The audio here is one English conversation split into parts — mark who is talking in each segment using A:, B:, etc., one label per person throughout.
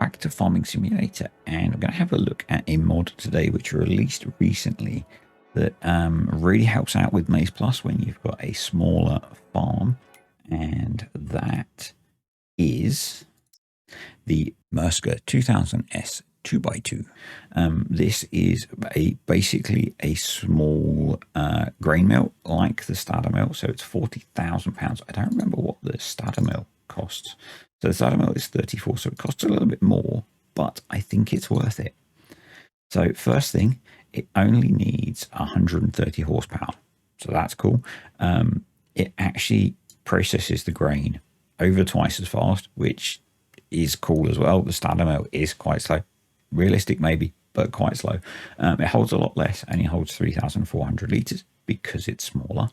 A: back to Farming Simulator, and I'm going to have a look at a mod today which released recently that really helps out with Maize Plus when you've got a smaller farm, and that is the Murska 2000S 2x2. This is basically a small grain mill like the starter mill, so it's £40,000. I don't remember what the starter mill costs. So the starter mill is 34, so it costs a little bit more, but I think it's worth it. So first thing, it only needs 130 horsepower, so that's cool. It actually processes the grain over twice as fast, which is cool as well. The starter mill is quite slow, realistic maybe, but quite slow. It holds a lot less, and it holds 3,400 litres because it's smaller.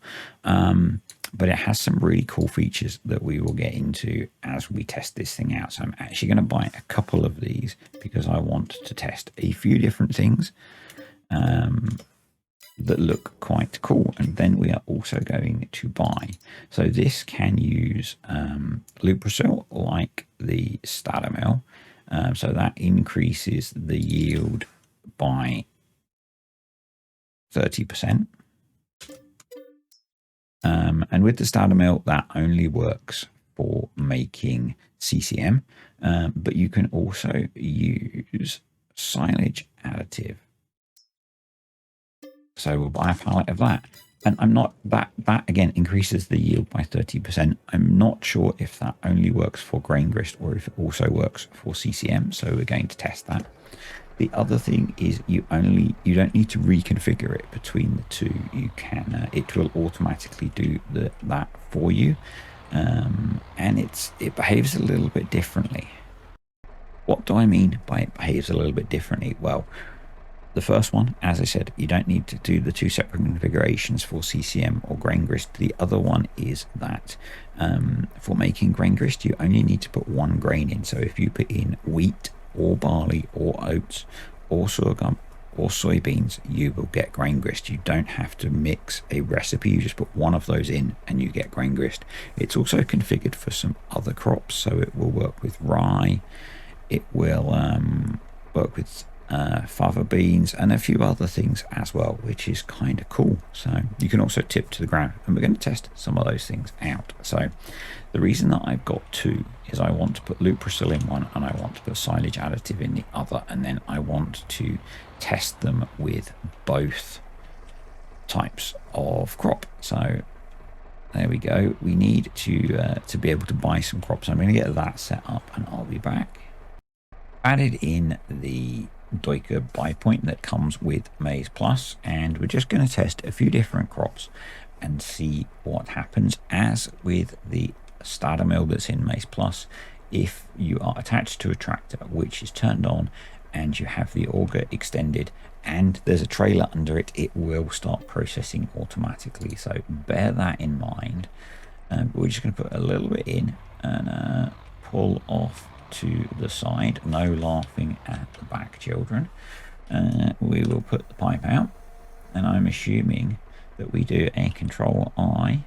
A: But it has some really cool features that we will get into as we test this thing out. So I'm actually going to buy a couple of these because I want to test a few different things that look quite cool. And then we are also going to buy. So this can use Luprasil like the starter mill. So that increases the yield by 30%. And with the starter mill, that only works for making CCM, but you can also use silage additive. So we'll buy a pallet of that. And I'm not, that again increases the yield by 30%. I'm not sure if that only works for grain grist or if it also works for CCM. So we're going to test that. The other thing is you don't need to reconfigure it between the two. You can, it will automatically do that for you. And it behaves a little bit differently. What do I mean by it behaves a little bit differently? Well, the first one, as I said, you don't need to do the two separate configurations for CCM or grain grist. The other one is that for making grain grist, you only need to put one grain in. So if you put in wheat or barley or oats or sorghum or soybeans, you will get grain grist. You don't have to mix a recipe. You just put one of those in and you get grain grist. It's also configured for some other crops, so it will work with rye. It will work with fava beans and a few other things as well, which is kind of cool. So you can also tip to the ground, and we're going to test some of those things out. So the reason that I've got two is I want to put Luprasil in one and I want to put silage additive in the other, and then I want to test them with both types of crop. So there we go. We need to be able to buy some crops. I'm going to get that set up and I'll be back. Added in the Doika buy point that comes with Maize Plus, and we're just going to test a few different crops and see what happens. As with the starter mill that's in Maize Plus, if you are attached to a tractor which is turned on and you have the auger extended and there's a trailer under it, it will start processing automatically. So bear that in mind. We're just going to put a little bit in and pull off to the side. No laughing at the back, children. We will put the pipe out, and I'm assuming that we do a Control I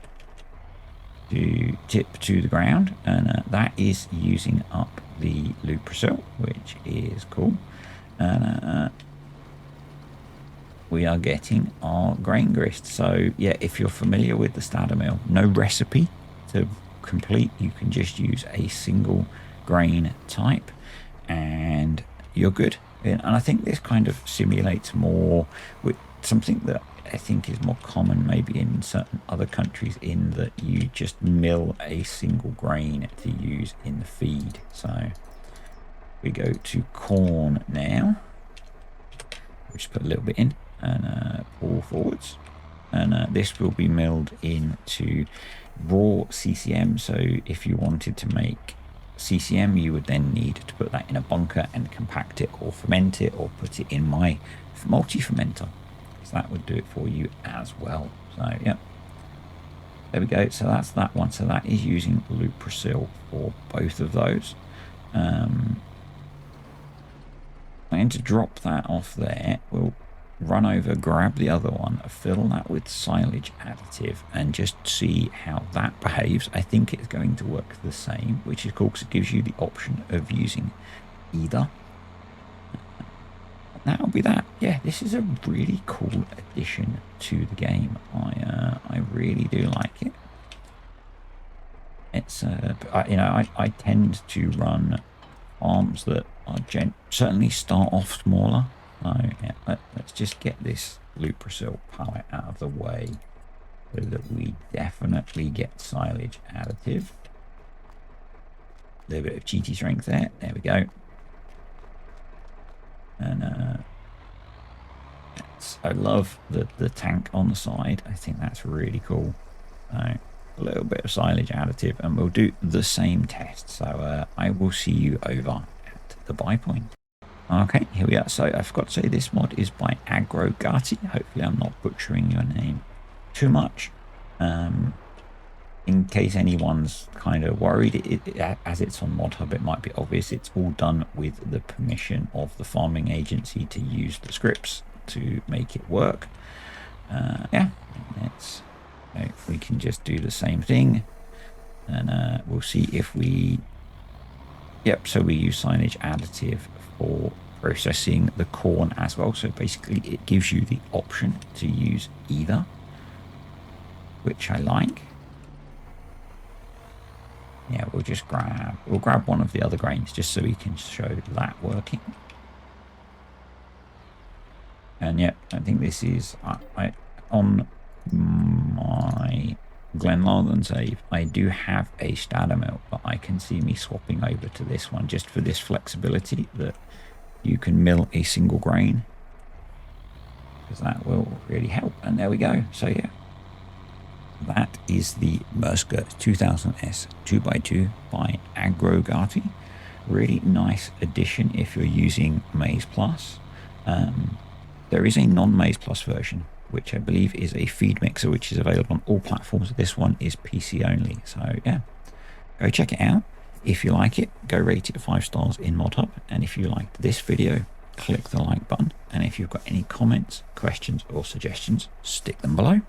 A: to tip to the ground, and that is using up the Luprasil, which is cool. And we are getting our grain grist. So yeah, if you're familiar with the starter mill, no recipe to complete, you can just use a single grain type and you're good. And I think this kind of simulates more with something that I think is more common maybe in certain other countries, in that you just mill a single grain to use in the feed. So we go to corn now. We'll just put a little bit in and pull forwards, and this will be milled into raw CCM. So if you wanted to make CCM, you would then need to put that in a bunker and compact it or ferment it or put it in my multi-fermenter, so that would do it for you as well. So yeah, there we go. So that's that one. So that is using Luprasil for both of those. I'm going to drop that off there. We'll run over, grab the other one, fill that with silage additive, and just see how that behaves. I think it's going to work the same, which is cool because it gives you the option of using either. That'll be that. Yeah, this is a really cool addition to the game. I really do like it. It's I tend to run farms that are certainly start off smaller. So yeah, let's just get this Luprasil pallet out of the way so that we definitely get silage additive. A little bit of GT strength there. There we go. And I love the tank on the side. I think that's really cool. A little bit of silage additive, and we'll do the same test. So I will see you over at the buy point. Okay, here we are. So I forgot to say this mod is by Agrogaatti. Hopefully I'm not butchering your name too much. In case anyone's kind of worried, as it's on modhub, it might be obvious. It's all done with the permission of the farming agency to use the scripts to make it work. Yeah, we can just do the same thing, and we'll see if we... Yep, so we use silage additive for processing the corn as well. So basically it gives you the option to use either, which I like. Yeah, we'll grab one of the other grains just so we can show that working. And yeah, I think this is on my Glenlarden save. I do have a starter mill, but I can see me swapping over to this one just for this flexibility that you can mill a single grain, because that will really help. And there we go. So yeah, that is the Murska 2000S 2x2 by Agrogaatti. Really nice addition if you're using Maize Plus. There is a non-Maize Plus version, which I believe is a feed mixer, which is available on all platforms. This one is PC only. So yeah, go check it out. If you like it, go rate it 5 stars in modhub. And if you liked this video, click the like button. And if you've got any comments, questions or suggestions, stick them below.